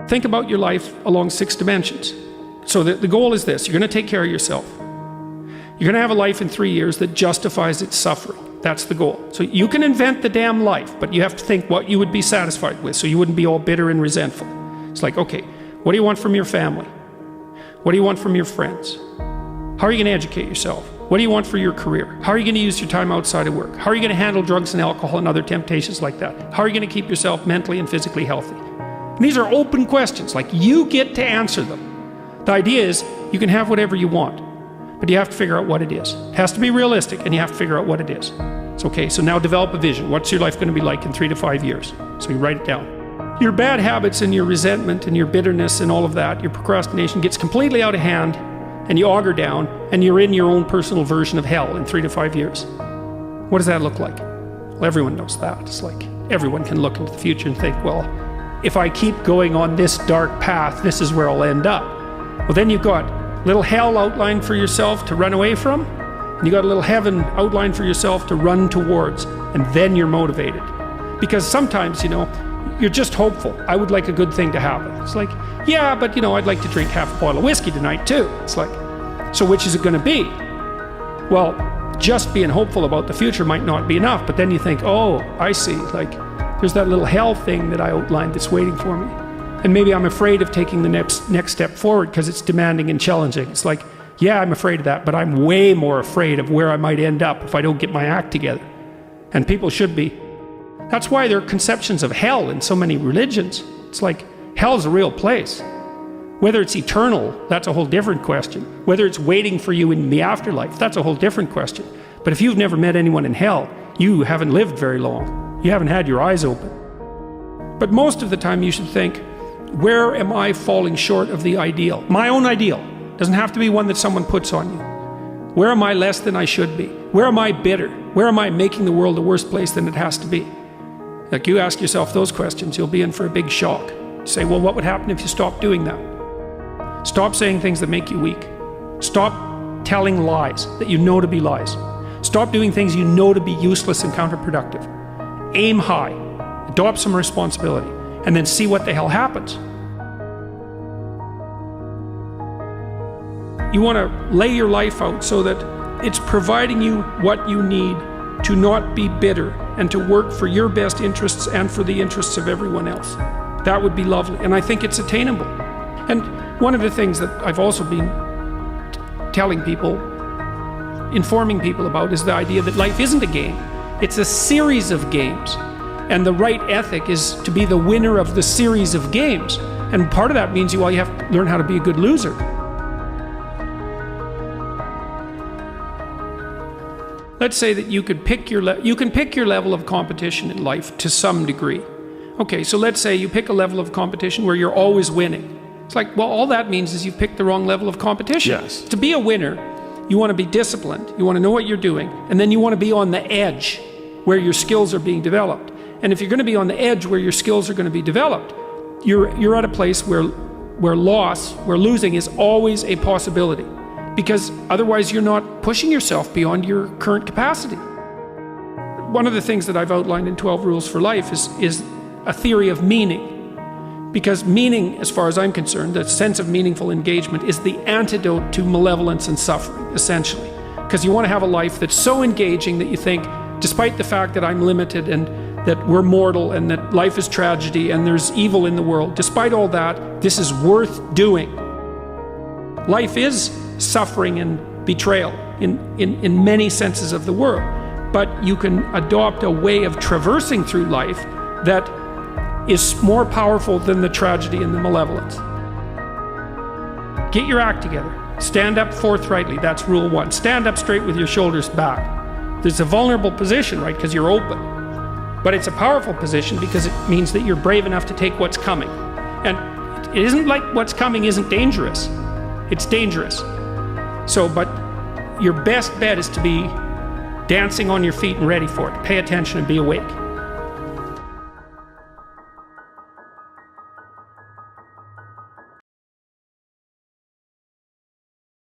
Think about your life along 6 dimensions. So the goal is this: you're going to take care of yourself. You're going to have a life in 3 years that justifies its suffering. That's the goal. So you can invent the damn life, but you have to think what you would be satisfied with, so you wouldn't be all bitter and resentful. It's like, okay, what do you want from your family? What do you want from your friends? How are you going to educate yourself? What do you want for your career? How are you going to use your time outside of work? How are you going to handle drugs and alcohol and other temptations like that? How are you going to keep yourself mentally and physically healthy? And these are open questions, like you get to answer them. The idea is you can have whatever you want, but you have to figure out what it is. It has to be realistic, and you have to figure out what it is. It's okay, so now develop a vision. What's your life going to be like in 3 to 5 years? So you write it down. Your bad habits and your resentment and your bitterness and all of that, your procrastination gets completely out of hand, and you auger down, and you're in your own personal version of hell in 3 to 5 years. What does that look like? Well, everyone knows that. It's like everyone can look into the future and think, well, if I keep going on this dark path, this is where I'll end up. Well, then you've got little hell outlined for yourself to run away from, and you got a little heaven outlined for yourself to run towards, and then you're motivated. Because sometimes, you're just hopeful. I would like a good thing to happen. It's like, yeah, but I'd like to drink half a bottle of whiskey tonight too. It's like, so which is it going to be? Well, just being hopeful about the future might not be enough, but then you think, oh, I see, like there's that little hell thing that I outlined that's waiting for me. And maybe I'm afraid of taking the next step forward because it's demanding and challenging. It's like, yeah, I'm afraid of that, but I'm way more afraid of where I might end up if I don't get my act together. And people should be. That's why there are conceptions of hell in so many religions. It's like, hell's a real place. Whether it's eternal, that's a whole different question. Whether it's waiting for you in the afterlife, that's a whole different question. But if you've never met anyone in hell, you haven't lived very long. You haven't had your eyes open. But most of the time you should think, where am I falling short of the ideal? My own ideal. Doesn't have to be one that someone puts on you. Where am I less than I should be? Where am I bitter? Where am I making the world a worse place than it has to be? Like, you ask yourself those questions, you'll be in for a big shock. Say, well, what would happen if you stopped doing that? Stop saying things that make you weak. Stop telling lies that you know to be lies. Stop doing things you know to be useless and counterproductive. Aim high, adopt some responsibility, and then see what the hell happens. You want to lay your life out so that it's providing you what you need to not be bitter and to work for your best interests and for the interests of everyone else. That would be lovely, and I think it's attainable. And one of the things that I've also been telling people, informing people about, is the idea that life isn't a game. It's a series of games. And the right ethic is to be the winner of the series of games. And part of that means you have to learn how to be a good loser. Let's say that you can pick your level of competition in life to some degree. Okay, so let's say you pick a level of competition where you're always winning. It's like, well, all that means is you've picked the wrong level of competition. Yes. To be a winner, you want to be disciplined, you want to know what you're doing, and then you want to be on the edge where your skills are being developed. And if you're going to be on the edge where your skills are going to be developed, you're at a place where losing is always a possibility. Because otherwise you're not pushing yourself beyond your current capacity. One of the things that I've outlined in 12 Rules for Life is a theory of meaning. Because meaning, as far as I'm concerned, the sense of meaningful engagement is the antidote to malevolence and suffering, essentially. Because you want to have a life that's so engaging that you think, despite the fact that I'm limited and that we're mortal and that life is tragedy and there's evil in the world, despite all that, this is worth doing. Life is suffering and betrayal in many senses of the word, but you can adopt a way of traversing through life that is more powerful than the tragedy and the malevolence. Get your act together. Stand up forthrightly. That's rule 1. Stand up straight with your shoulders back. There's a vulnerable position, right, because you're open. But it's a powerful position because it means that you're brave enough to take what's coming. And it isn't like what's coming isn't dangerous. It's dangerous. But your best bet is to be dancing on your feet and ready for it. Pay attention and be awake.